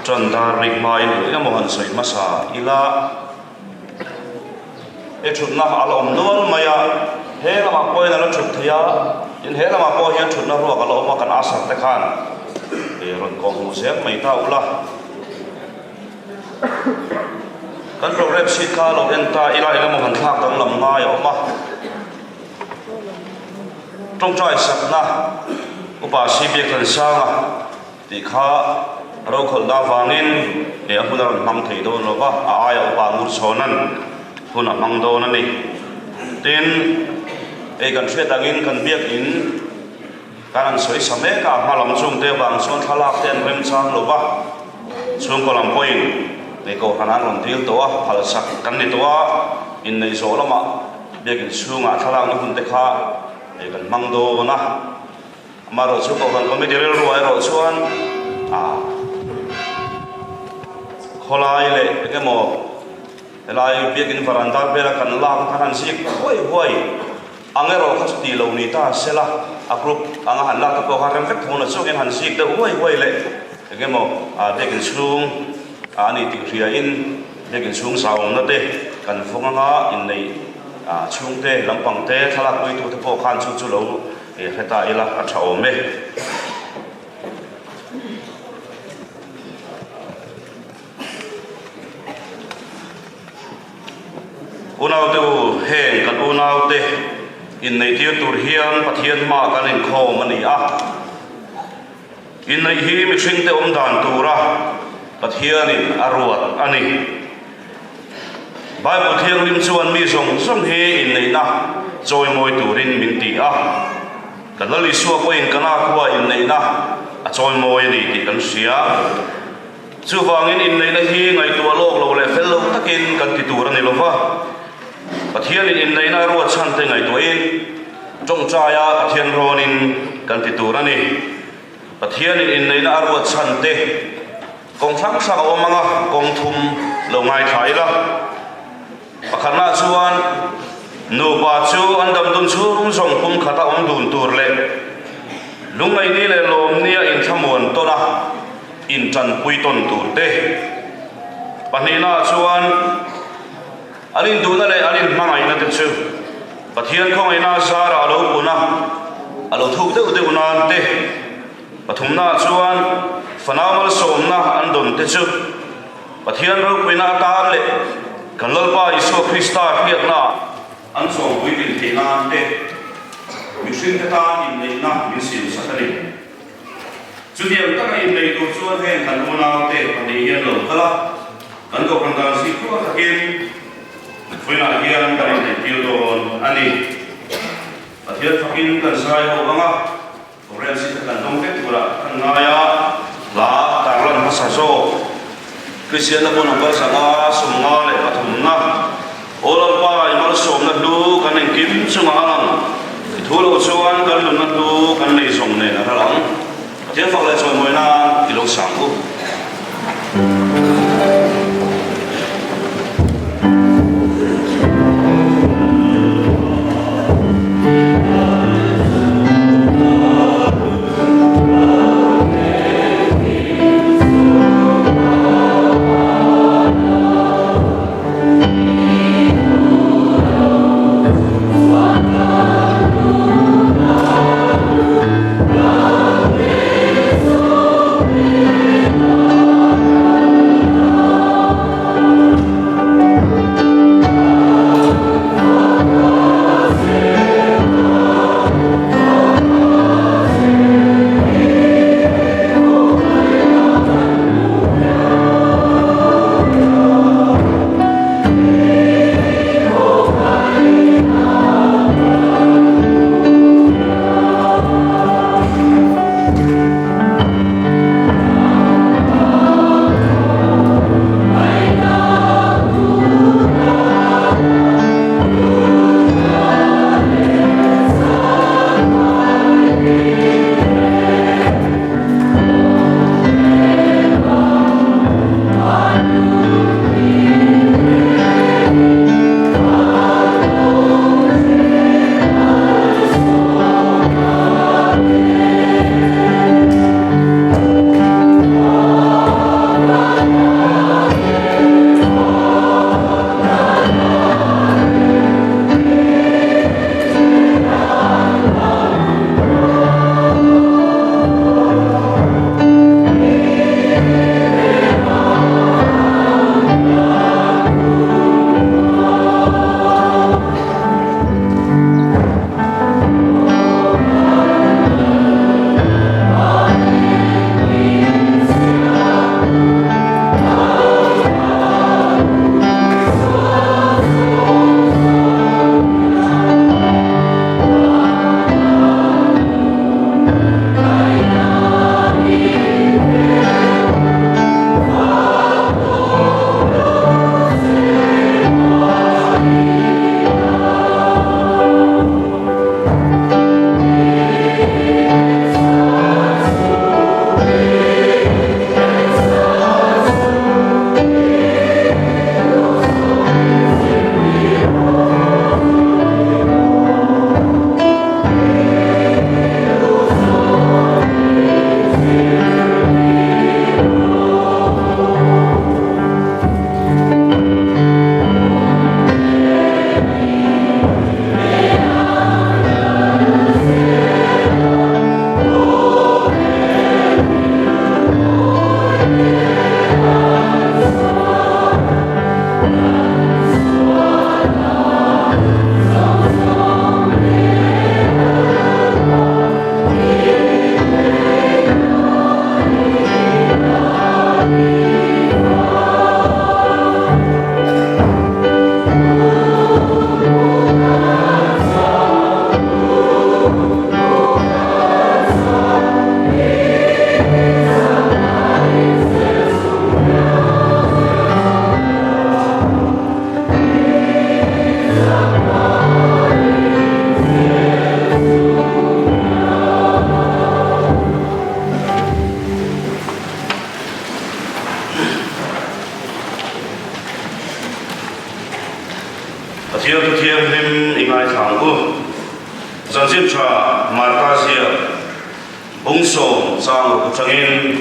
trần ta rịch mai cái mô hình sợi masa ila e chụp na alom luôn maya he là mà coi là chụp thia in he là mà coi hiện chụp na ruộng alom mà kan asar te khan e ron kong mu sek mai ta ula kan program sheet ka lo enta ila mô hình thak dang lam ngai oma trong trai sap na upa si bia kan sanga ti kha ro khol da wangin e huna mang thei do lo ba a aya upa ngur chonan huna mang do na ni tin e kan thre dangin kan biak in kan soi same ka malam chung te bang son thalak ten rem chang lo ba chung ko lam point ne ko hanan ron dil to a phal sak kan ni to a in nei zo lama biak in chunga thalak na hun te kha e kan mang do na maro chu ko kan committee rel ruai ro chuan kholai le ke mo lai biakin varanda bela kan lam khanan sik hoi angero khati lo ni ta sela a group anga han la ta ko haram vek thona chu en han sik da hoi le ke mo biakin chung ani ti ria in biakin chung saum na te kan fonga in nei chung te lampang te thalak pui tu te po khan chu lo e heta ila a thao me unau tu heng kan unau te in nei tir tur hian pathian ma kan in khom ani a in nei hi mi hring te om dan tura pathian in aruat ani Bible thiang lim chuan mi song he in nei na choi moi turin min ti a kan lali suak ko in kana khuwa in nei na a choi moi ni ti kan sia chu wangin in nei na hi ngai tu lok lo le fel lo takin kan ti tur ani lo wa pathian in nei na ruat chan te ngai to in trong chaya pathian ronin kan ti tur ani pathian in nei na ruat chan te kong thang sa o manga kong thum lo ngai thai la pakhana chuan no pa chu andam dun chu song kum khata om dun tur le lungai ni le lom nia in thamon to na in chan pui ton tur te panina chuan alin du na le alin mangai na te chu pathian khong ai na sara alo puna alo thu te unan te pathumna chuan fanamal somna andon te chu pathian ro puina tam le kan lolpa isu krista hiat na an so pui bil te na te mi hring te ta in nei na mi sin satani chu diam ta in nei tu chuan hen kan una te pani hian lo kala kan ko kan dan si ko takin fuina hian kan in tiu don ani pathian fakin kan sai ho banga koren si kan dong te tura kan ngaya la tarlan masaso Christian na pun ang sanga sumnga le pathumna olal pa imal som na du kan eng kim sungalang thulo chuan kan lun na du kan nei som ne na ralang tiang fak le choi moi na ilong sang ku thiêng tu thiêng lim ingai thang u dân chim cha marka sia bung som chang ro changin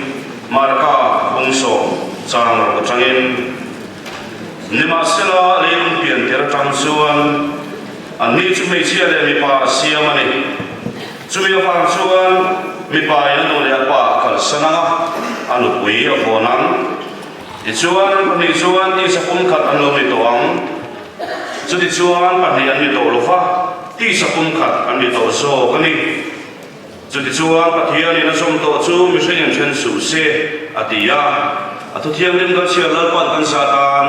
marka bung som chang ro changin nima sela leilung pian ter tang suan ani chu mei chia le mi pa sia mani chu mi pa chuan mi pa ya no le pa khal sana anu pui a bonang i chuan pani chuan ti sa Chhungkhat an lo mi toang chu ti chuan pani an mi to lo fa ti sa Chhungkhat an mi to so kani chu ti chuan pathian in a som to chu mi hring chen su se atia atu thiang lim kan sia lal pan kan satan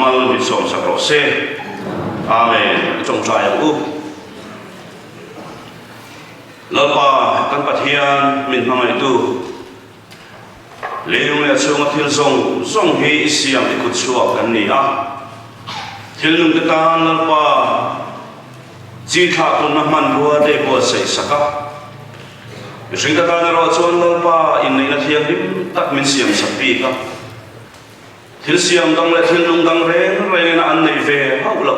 mal mi som sa ro se amen trong trai u lal pa kan pathian min mangai tu leung le chung a thil zong hi siam ikut chhuak kan ni a thil nung te tan lal pa chi tha tu na man bua de bo sei saka sing ta tan ro chuan lal pa in nei na thiang lim tak min siam sapi ka thil siam dang le thil nung dang re na an nei ve hau lo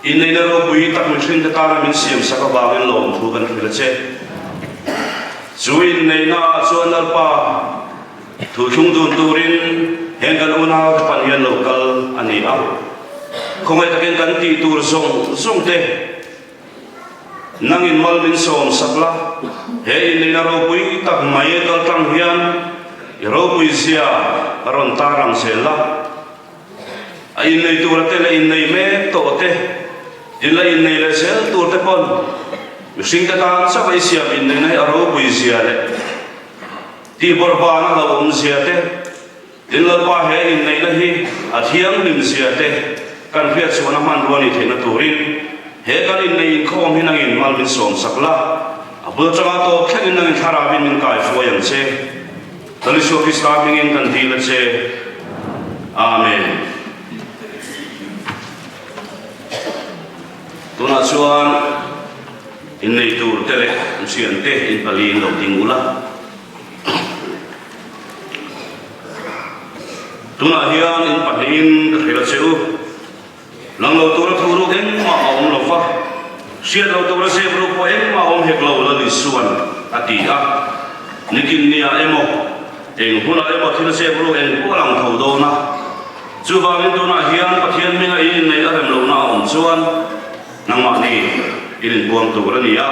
in nei na ro pui tak min sing ta tan min siam saka ba gen lom thu kan thil che chu in nei na chuan lal pa thu thung dun turin hengal una panian local ani a khomai takin kan ti tur zong te nangin mal min som sakla he in na ro pui tak mai kal tang hian ro pui sia ron tarang sela a in nei tur te le in nei me to te in la in nei le sel tur te pon sing ta tan sa vai sia in nei ro pui sia le ti borba na la om sia te in la pa he in nei la hi a thiang lim sia te kan phia chu na man ro ni the na turin he kan in nei khom hin angin mal min som sakla a bu changa to khen in angin thara bin min kai fo yang che tali so fi sta min in kan ti la che amen tuna chuan in nei tur te le sian te in pali lo tingula tuna hian in pahin khila cheu lang lo tur thuru eng ma om lo fa sia lo tur se bru po eng ma om hek lo la li suan ati a nikin nia emo eng huna emo thil se bru eng ko lang tho do na chu wa min tuna hian pathian mi ngai in nei arem lo na om chuan nangma ni in buang tur ani a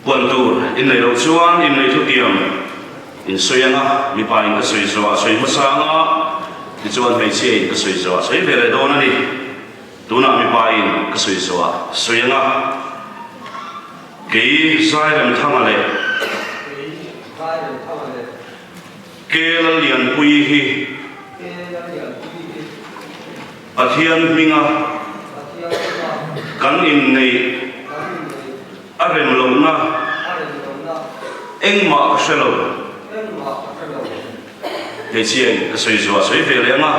buang tur in nei lo chuan in nei thu tiam in soyanga mi pa in ka soi zo soi masanga ti chuan hei che in ka soi zo soi vele do na ni tuna mi pa in ka soi zo soyanga ke sai ram thama le ke la lian pui hi pathian minga kan in nei arem lo na eng ma ka shelo he chiang ka soi zo soi ve le nga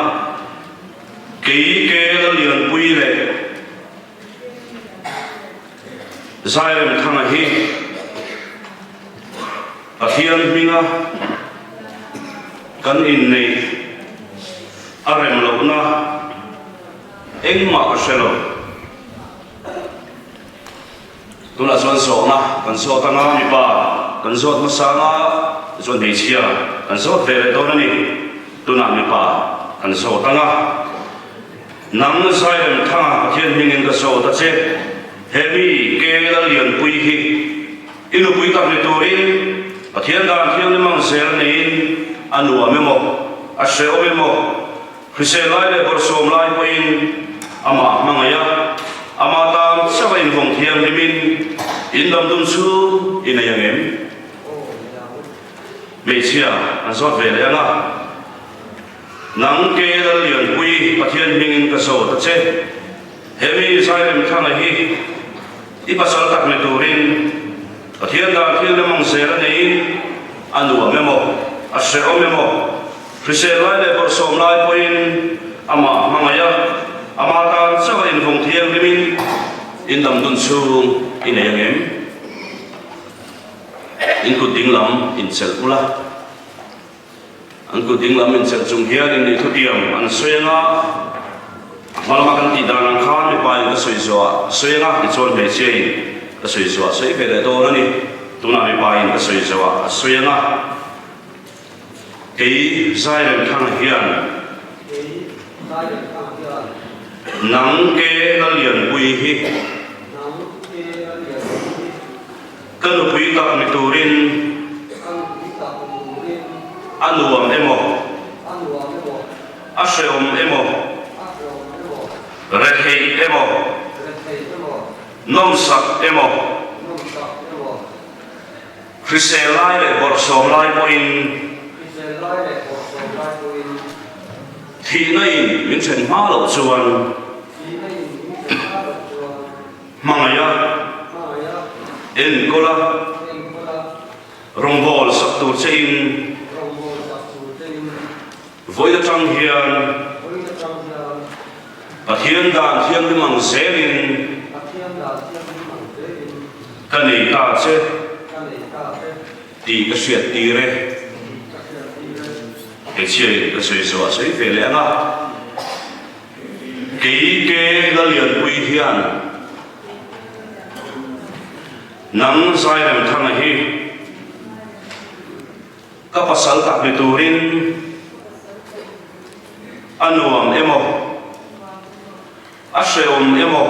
ke la lian pui le zairem thanga hi pathian minga kan in nei arem lo na eng ma ka shelo tuna chuan so na kan so tanga mi pa kan so masanga chuan hei chia kan so vele do na ni tuna mi pa kan so tanga nang sai rem thanga pathian hingin ka so ta che heavy ke la lian pui hi inu pui tak ni turin pathian da thiang ni mang ser ni anu amemo a se omemo khrise lai le bor som lai poin ama mangaya ama tam sa in hong thiang limin in dam dun chu in ayangem meisia an so ve le nga nang ke la lian pui pathian hingin ka so ta che heavy sai rem thanga hi ipasal tak ni turin pathian da thiang ni mang ser ni anu amemo a se omemo khrise lai le bor som lai poin ama mangaya ama ta sa in hong thiang limin in dam dun chu in ayangem in ku ding lam in sel pula an ku ding lam in sel chung hian in thu tiam an soyanga Malakan ti dalang khan mi pai ka soi zo soi nga ti chon me che ka soi zo soi fe le to ni tuna mi pai ka soi zo soi nga ei zai ren thang hian nang ke la lian pui hi kan pui ta mi turin anuam emo asheom emo rethei emo nomsak emo Chriselai le borsom lai poin thì nay những chuyện hóa lộ chuan mangaya en kola rongbol sak tu chein voi da chang hian pathian dan thiang ni mang zerin kanei ta che ti ka shuat ti re cái chuyện cái sự sửa sấy về lẽ ngã cái là liền quy hiền nắng sai làm thằng này các pasal tak diturin anuam emo asheom emo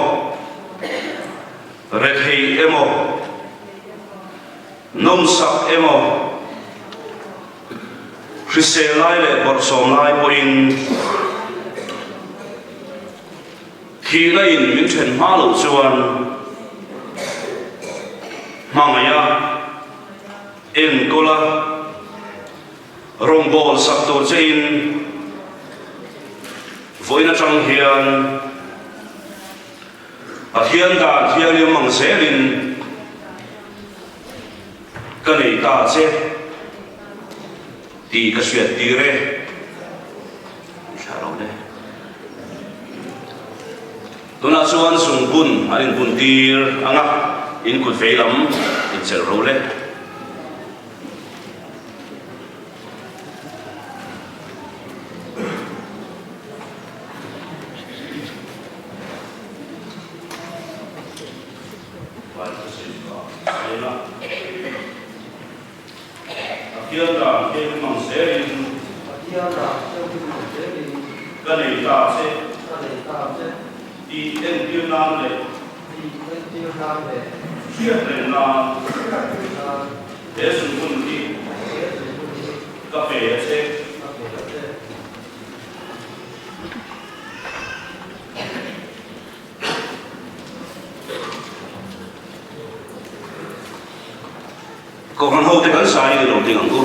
rethei emo nomsak emo Chriselai le borsom lai poin khi la in những chuyện hóa lộ chuan mangaya en kola rongbol sak tu chein voina chang hian pathian da thiang li mang zerin kanei ta che ti ka shuat ti re sharo ne tuna chuan sungbun arin bun tir anga in kut veilam in chel ro le còn hắn hậu thì hắn sai thì đầu tiên hắn cô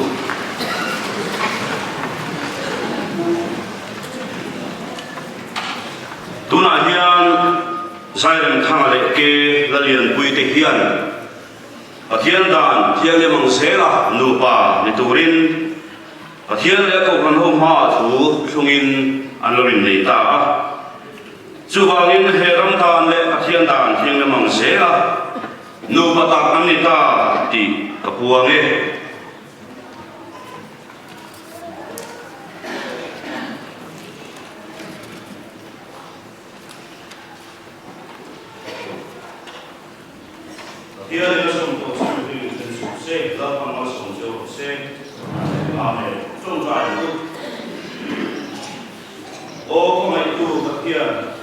tu na hian sai làm thang lệ kê là liền quy tịch hiền ở thiên đàn thiên liên mang sẽ là nụ bà để turin ở thiên lễ cầu hắn hôm ha thủ không in anh lo này ta chú vang in hệ ram đàn lệ ở thiên đàn thiên liên mang sẽ là nụ bà ta anh này ta thì kapuang Dia ada semua sesuatu yang sukses, dapat masuk sukses. Amin. Contoh itu, oh kau itu bagian.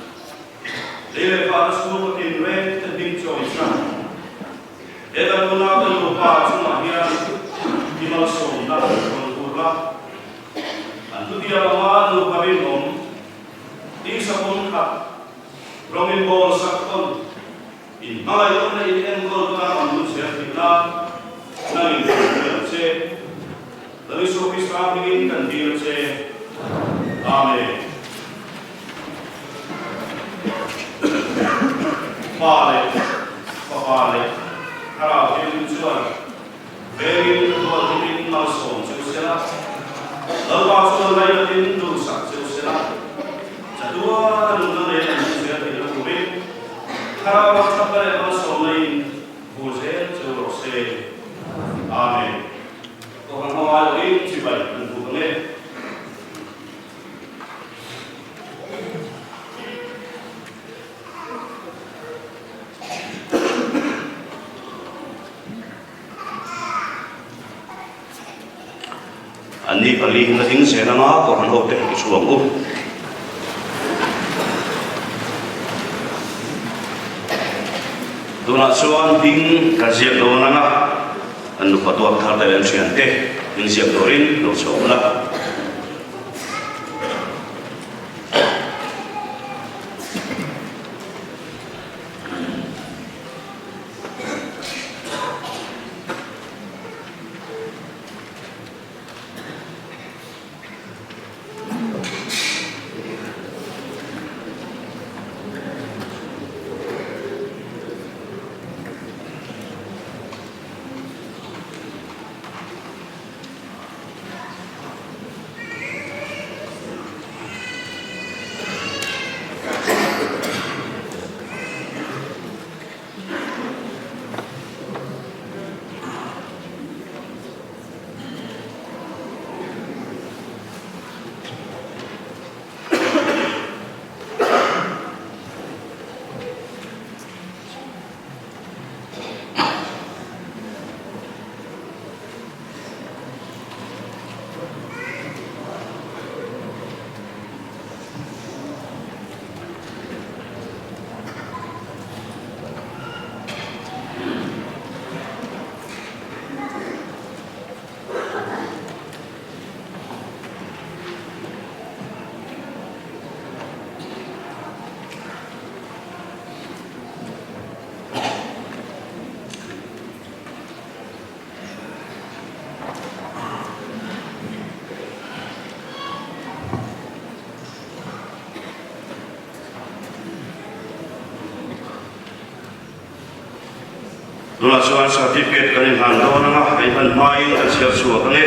Dia pada semua tindakan terdim coisan. Dia tak guna lupa cuma dia dimasuk dalam kulturlah. Antu dia lama lupa minum. Di Chhungkhat, rongin bol sakon. In mga ito na in-engol ko na ang lunsya kita na in-engol siya. Dali sopis na aming in-engol siya. Amen. Pare, papare, harap yung lunsya. Very important in mason siya. Lalapasok na natin lusak siya. Sa dua, nung na rin ang lunsya kita kumit. Kalau sampai masuk lain, boleh jauh se, amin. Tuhan mau ini cibai untuk ni. anh đi ali na ding se na nga ko han ho te ki chuang u tuna chuan ding ka ziak do na nga an nu patuak thar ta len thian te ding ziak dorin lo chho la tuna chuan certificate kan in han do na nga ai han mai kan sia chuak nge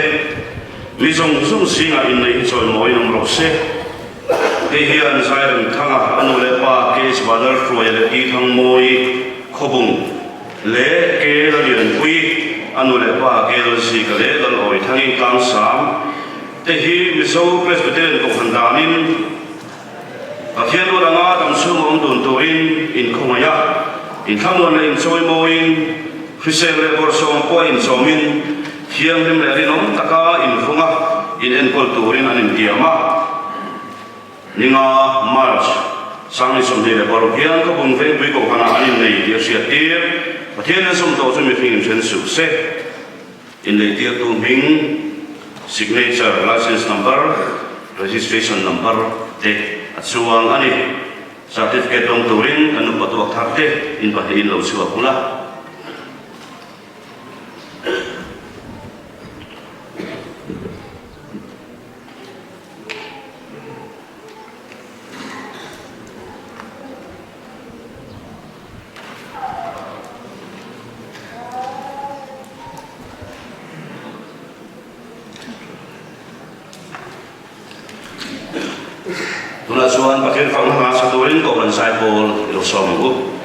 mi zong zong singa in nei choi moi nam ro se ke hian zairam thanga anu le pa case badal froile ti thang moi khobung le ke la lian pui anu le pa ke lo si ka le dal oi thangin kang sam te hi mi zo presbyterian ko khandanin athian lo danga tam su mom dun turin in khomaya in thamon le in choi moi Christian level song point somin hiang lim le rinom taka in funga in enkol turin anin tiama ninga march sangi som le bor hiang ko bung ven pui ko kana anin nei dia sia tir pathian som to som mi fing chen su se in le dia tu ming signature license number registration number te asuang ani certificate dong turin anu patuak tharte in pahin lo suwa pula tuna chuan pathian phang nga sa turin ko ban sai pol lo som u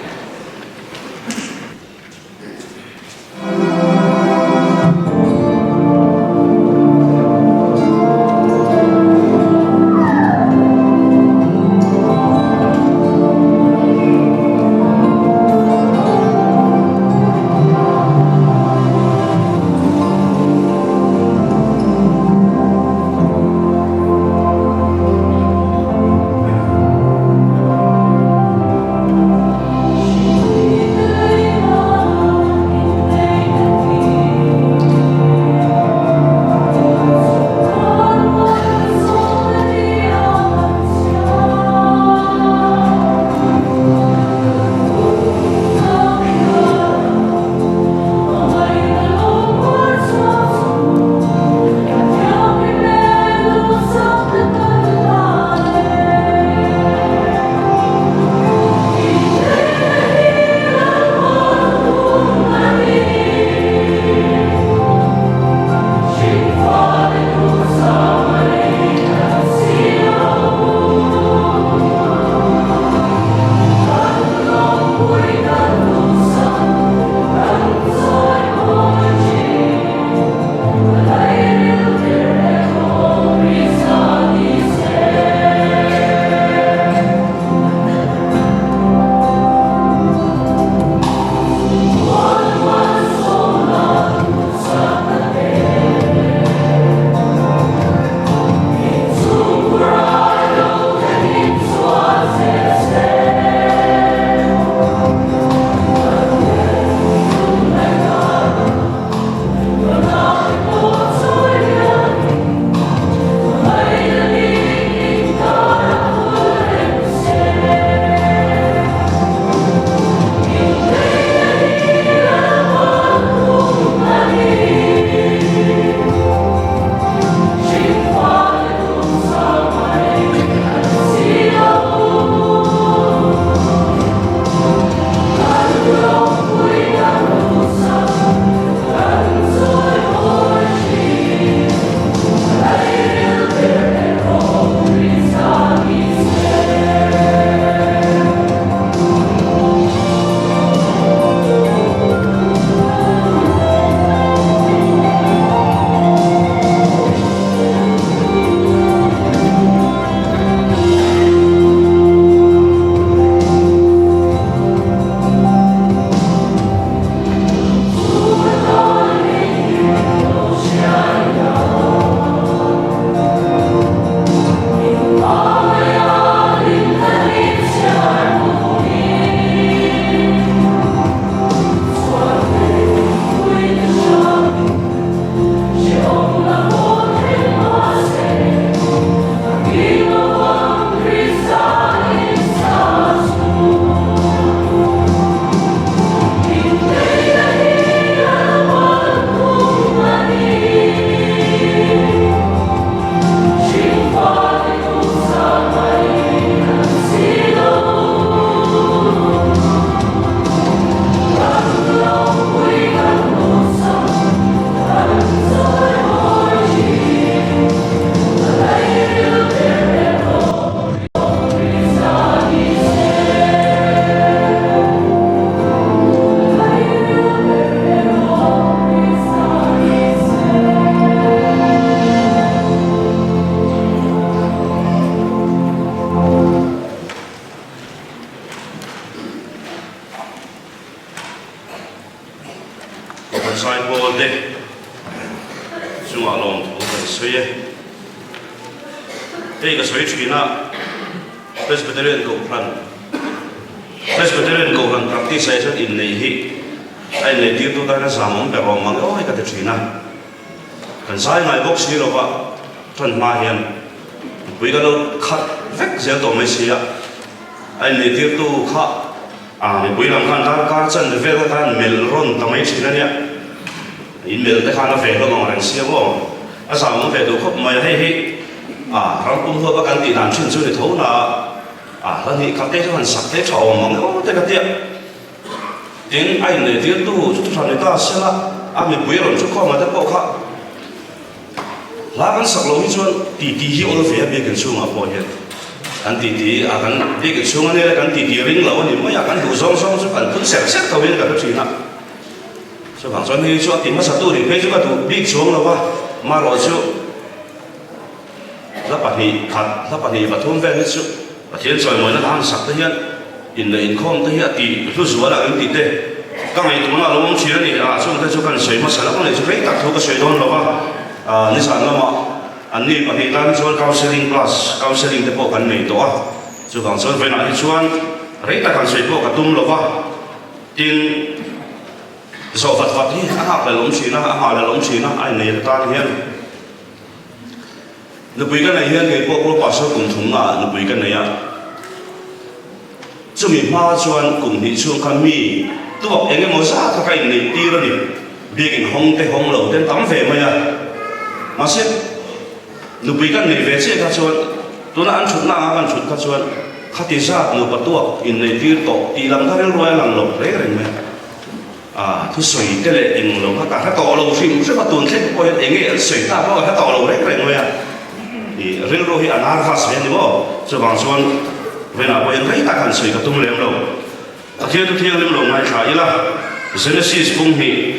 suy đây cái suy chuyện na Presbyterian cầu lần practice sẽ in này hi anh này tiêu tu ta cái giảm ông bè bom mang ôi cái chuyện na cần sai ngày bốc xí rồi vợ thuần ma hiền vì cái đó khát vét dễ tổ mấy xí à anh này tiêu tu khát vì làm khăn ta cá chân về ta mel ron ta mấy chuyện này in mel ta khăn nó về nó ngon xí quá sao ông về tu khóc mày hay hi rong cũng hơi bắt ganti đàn chuyên để thấu là lần này các cái phần sạch thế trò mà nó cái tiệm tiếng anh để tiếng tu chút thằng người ta sẽ là mình quý rồi chút con mà ta bỏ khác lá cái sạc lồng chuan tì hiểu nó phải biết cái xuống bỏ hết anh tì anh biết cái xuống anh này anh tì ring lâu thì mới anh đủ rong chút anh cũng xét thấu biết cái chuyện nào số bằng số này số tìm mà sạch tu thì phải số cái tu biết xuống đâu mà rồi số lắp bát hi và thôn ven hết sức và thiên soi mới nó làm sạch tới hiện in này in không tới hiện thì lúc rửa là cái gì thế các ngày tụi nó là lúc chỉ này xong tới chỗ cần sấy mà sấy nó này chỗ đấy đặt thôi cái sấy đó là như sản nó mà anh đi bát hi tan chỗ counseling plus counseling để bộ cần này đó chỗ còn số phải nói chỗ đấy ta cần sấy bộ cả tum là tin số vật thì học là lống chỉ nó ai này là ta hiện nó bây cái này hiện cái bộ quả sơ cùng thùng nó bây cái này cho mình hoa chuan cùng đi xuống khăn mi tôi bảo anh em muốn sao các cái này đi rồi đi bị cái hông lẩu tên tắm về mà xem nó bây cái này về sẽ các chuan tôi là ăn chút các chuan khát thì sao nó bắt tuộc in này đi tổ đi làm cái rồi làm lẩu đấy rồi thứ sấy cái này in lẩu các tổ lẩu phim rất là tuần thế coi anh ấy sấy ta bao cái tổ lẩu đấy rồi thì riêng rồi anh ăn phát sẽ như vậy cho bằng xuân về nào bây giờ thấy ta cần sửa cái tung lem đâu thiên lem đâu ngay phải là Genesis bung hi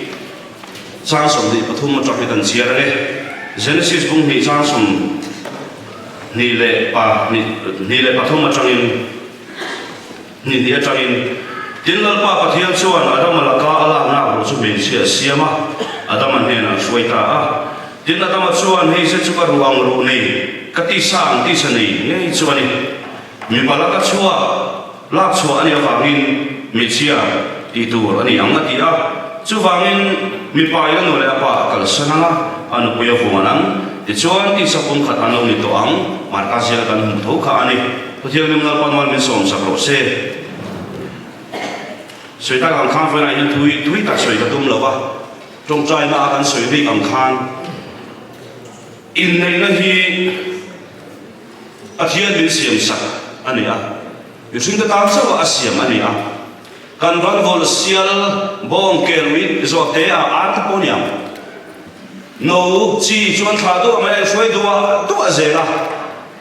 trang sum đi bắt thum cho cái cần chia ra đấy Genesis bung hi trang sum ni lệ bắt thum cho in ni dia cho in tin lal pa pathian chuan adam la ka ala na ro chu min sia siama adam an hena suaita tin là tao chuan hay sẽ chụp cái ruộng ruộng này cái tí sang tí sân này ngay chuan này mình bảo là cái chua lát chua anh em vàng in mình chia đi tu anh em ăn cái chú vàng in mình phải cái nồi là pa cái sân na anh bây giờ phụ anh thì chuan tí sắp cũng khát anh ông đi tu ăn mà cái gì là cái thấu khá này có thể mình làm quan mình sống sắp rồi xe sợi ta càng khăn phải này nhưng thui ta sợi cái tôm lẩu trong trái mà ăn sợi đi càng khăn in này là hi thiên biến xiêm sắc anh ấy vì chúng ta tam sao xiêm anh ấy kan van vol sial bong kelwin zo te art ponia no chi chuan tha do mai shoi do tu azela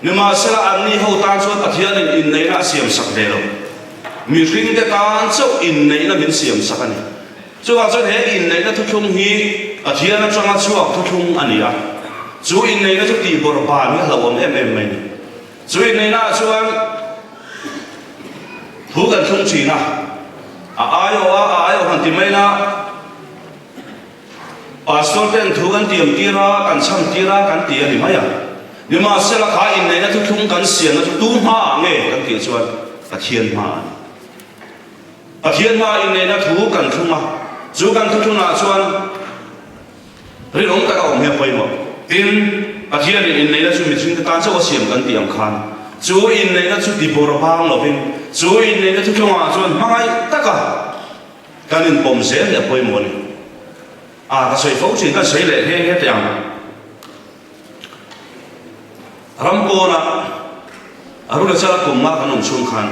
nima sela anni ho tan chuan pathian in nei na xiêm sắc de lo mi ring te tan chau in nei na min xiêm sắc ani chuwa chuan he in nei na thu thung hi pathian na changa chuak thu thung ani chú in này nó chút đi bồi bàn cái lẩu em mình chú in này na chú ăn thú gần không chỉ na ai ở hàng tìm mấy na pastor tên thú gần tiệm kia ra gần xăm kia ra gần tiền thì mấy nhưng mà sẽ là khai in này nó chút không gần xiên nó chút tu ma nghe gần tiền chú ăn thiên ma in này nó thú gần không mà chú gần không na chú ăn rồi ông ta có nghe phải mà tin pathian in này là chú mình chúng ta cho xiêm gần tiệm khan chú in này là chú đi bồi bang lo vin chú in này là chú chung à chú mang ai tất cả cái nên bom xé là bồi mồi cái sợi phẫu chuyện cái sợi lệ hết hếtอย่างram cô na rồi là sao cùng mà cái nông Chhungkhat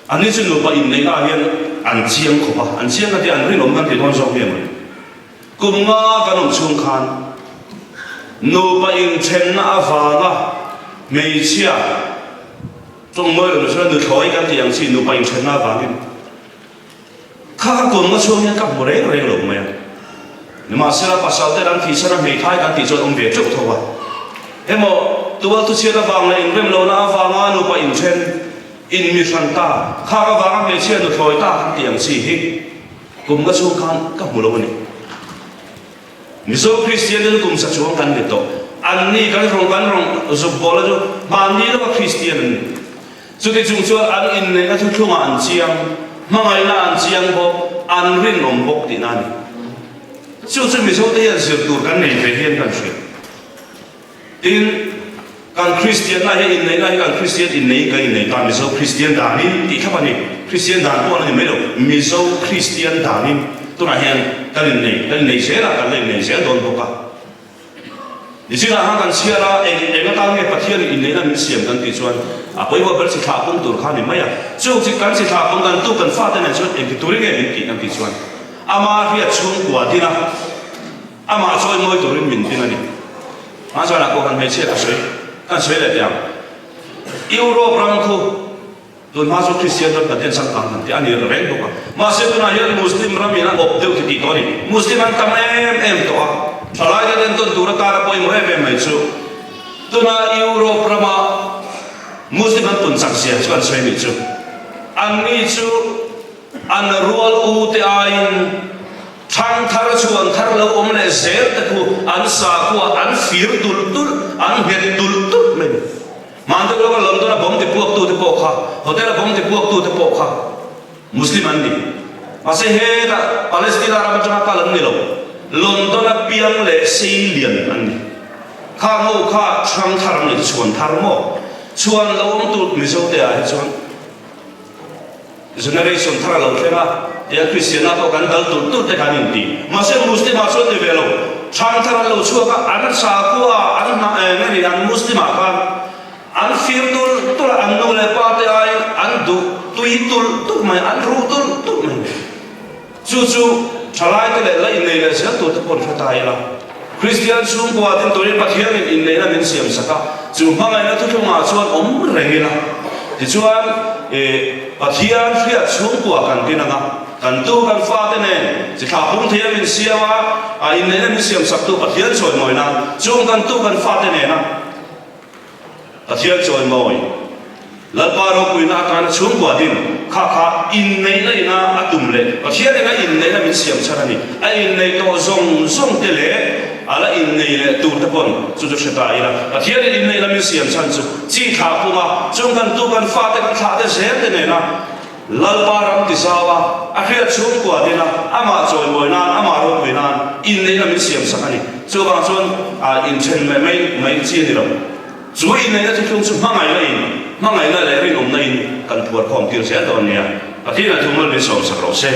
anh ấy xin lỗi in này là hiện anh chiang khổ ba anh chiang cái thì anh ấy lồng cái thì con sông hiểm cùng nga cái nông Chhungkhat nô ba in chen na vanga mấy chia trong mơ là nó được thổi cái tiếng xin nô ba in chen na vanga khá cùng nga chuông các bộ đấy rồi lồng mày nhưng mà sẽ là bắt đầu tới đăng ký sẽ là mấy thái đăng ký cho ông việt chụp thôi em mà tôi chia là vàng này em lâu na vanga nô ba in chen in mi san ta khá cái vanga mấy chia được thổi ta tiếng gì hết cùng nga Chhungkhat các bộ lâu này miso Christian itu kum sa chuang kan gitu ani kan rong zo bola jo mani lo Christian ni so ti chung chuan an in ne na chu thunga an chiang mangai na an chiang bo an rin nom bok ti na ni chu miso te yan sir tur kan nei ve hian kan hria tin kan Christian na he in nei na kan Christian in nei kai nei ta miso Christian da ni ti kha ni Christian da ko na ni melo miso Christian da ni tu na hian kan nei se la kan nei se don boka ni sina ha kan sia la e ta nge pathian in nei na min siam kan ti chuan a poi wa ber si tha pum tur kha ni maya chu chi kan si tha pum kan tu kan fa ta na chuan e ki turing e min ti kan ti chuan ama ria chung kwa dina ama choi moi turin min tin ani ma chuan a ko kan me che ta soi kan soi le tiang Europe ram khu tun ma so Christian ram paten sang kan ti ani reng boka ma se tu na hian Muslim ram ina op deu ti to ni Muslim an tam em to a thalai da den ton tur ta ra poi mo em mai chu tu na Europe rama Muslim an tun sang sia chuan soi ni chu an ni chu an rual u te ain thang thar chuan thar lo om le zer ta ku an sa ku an fir tul an het tul men man to lo ka lom to na bom te puak tu te po kha hotel bom te puak tu te po kha Muslim an ni ase he da Palestina ra ba ka lam ni lo London na piang le Syrian an ni kha ngo kha thang thar ni chuan thar mo chuan lo om tu mi zo te a chuan generation thara lo thera ya Christian na to kan dal tu te kan in ti ma se Muslim a so te velo thang thara lo chuaka an sa ko an na ni an Muslim a kan an fir tul an no le pa te ai an du tui tul mai an ru tul mai chu thalai te le la in nei le se tu te pon thata ai la Christian chung ko atin to ri pathian in nei na min siam saka chu mangai na thu ma chuan om rengila ti chuan pathian hria chung ko kan tin anga kan tu kan fa te ne chi tha pum thia min siawa a in nei na min siam sak tu pathian choi moi na chung kan tu kan fa te ne na pathian choi moi lalparo kuina kana chung ko din kha in nei na ina atum le pathian na in nei na min siam charani a in nei to zong te le ala in nei le tu te pon chu sheta ira pathian in nei na min siam chan chu chi tha puma chung kan tu kan fa te kan tha te se te ne na lalparam ti sawa a hria chung ko dina ama choi moi na ama ro kuina in nei na min siam sakani chu ba chon a in chen mai chi ni ro chu in nei na chu chu mangai la le rin om nei kan puar khom tir se don nia pathian a thumol min som sak ro se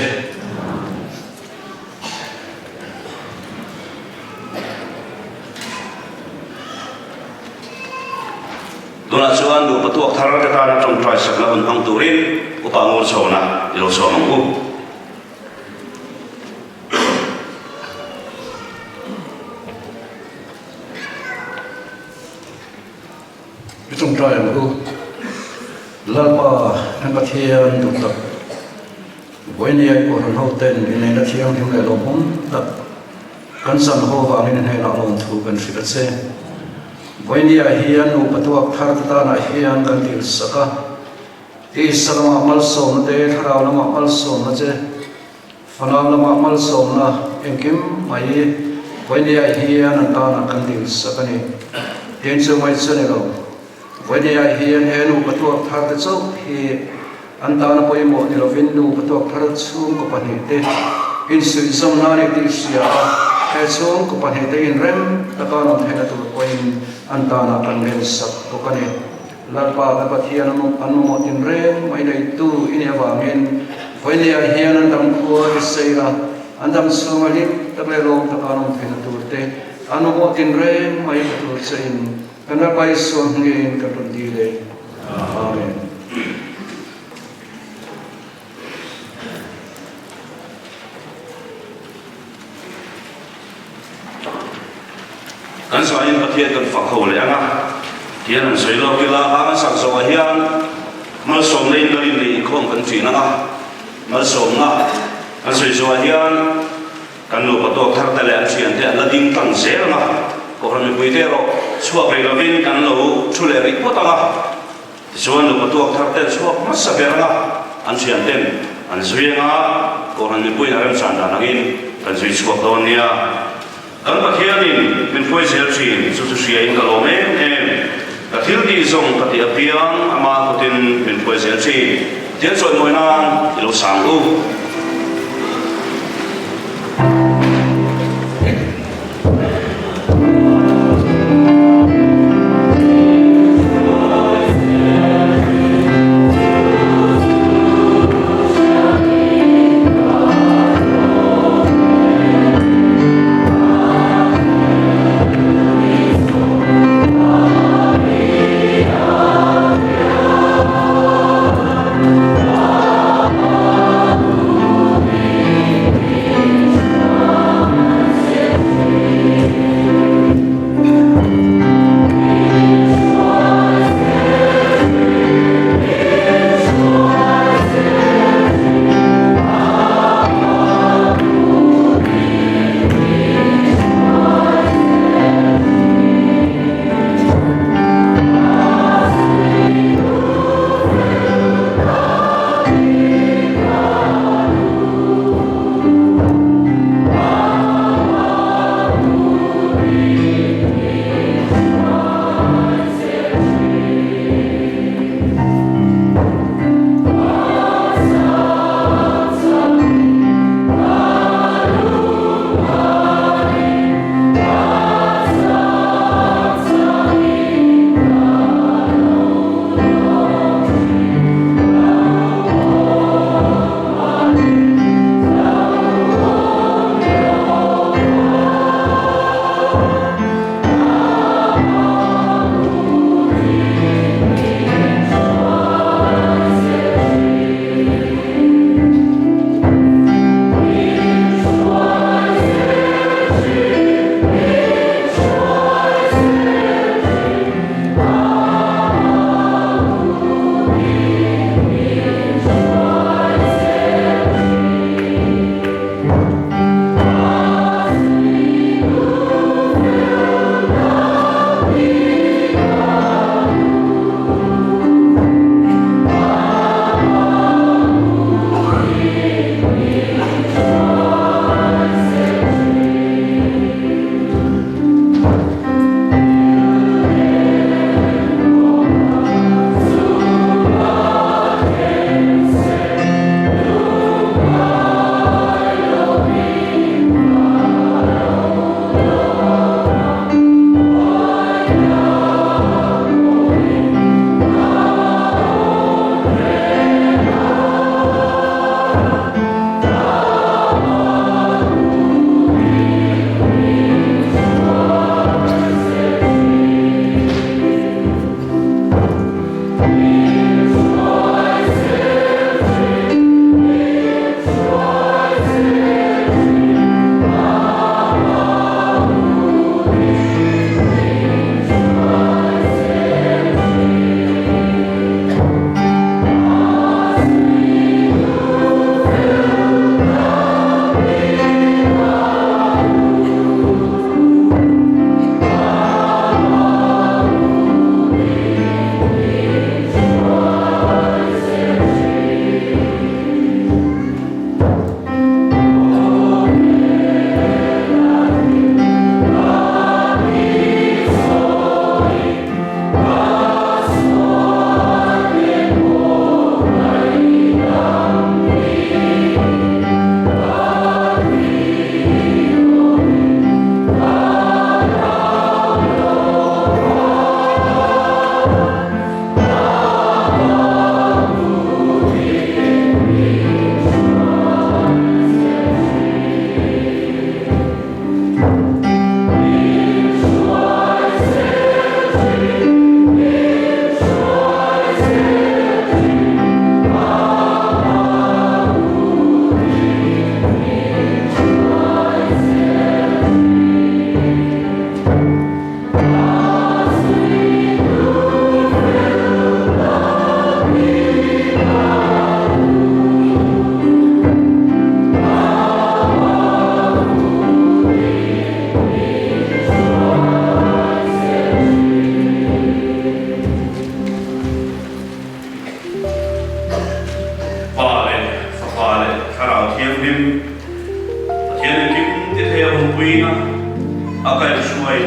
dona chuan du patuak thar ta ta trong trai sak la on hang turin ko pa ngol chona ilo so mang ku trong trai mang ku lalpa nan pathian du ta voi ni ai ko ran ho ten ni nei na thiang thung le lo hom ta kan san ho wa ni nei la lon thu kan ri se voi ni ai hian nu patuak thar ta na hian kan til saka ti sarama mal som te thara lama mal som na che fanam lama mal som na engkim mai voi ni ai hian an ta na kan til saka ni ten chu mai chu ne lo voi ni ai hian he nu patuak thar te chau hi an ta na poi mo ni lo vin nu patuak thar chu ko pani te in su som na ni ti sia he chung ko pan he te in rem ta ka nom he na tu point an ta na kan ren sak ko ka ne lalpa ka pathian an mo tin rem mai nei tu in ya wa men voi ni a hian an dam ko sei la an dam su ma li ta le lo ta ka nom he na tu te an mo tin rem mai tu sein kan ra pai so ngin ka tu di le amen kan sa in pathian kan fa khol le anga hian an sei lo ki la ha sak so hian mal som nei nei ni khom kan chi na mal som na an sei so hian kan lo pato thar ta le an chian te la ding tang se na ko ram mi puite ro chhuak le lovin kan lo thu le ri ko ta nga chuan lo pato thar te chhuak ma sa ber na an chian ten an zui nga ko ram mi pui na ram chan da nangin kan zui chhuak don nia kan pathianin min foi zel chin chu chu sia in kalom em ka thil ti zong ka ti apiang ama kutin min foi zel chin tian soi moi na ilo sang u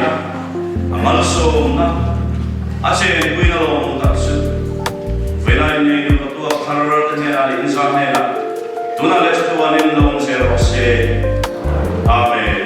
na amal som na ase Puii na lo ta su vela ni ni to ṭhenrualṭha ni ali insan ne la tuna le tuanin long se ro se amen.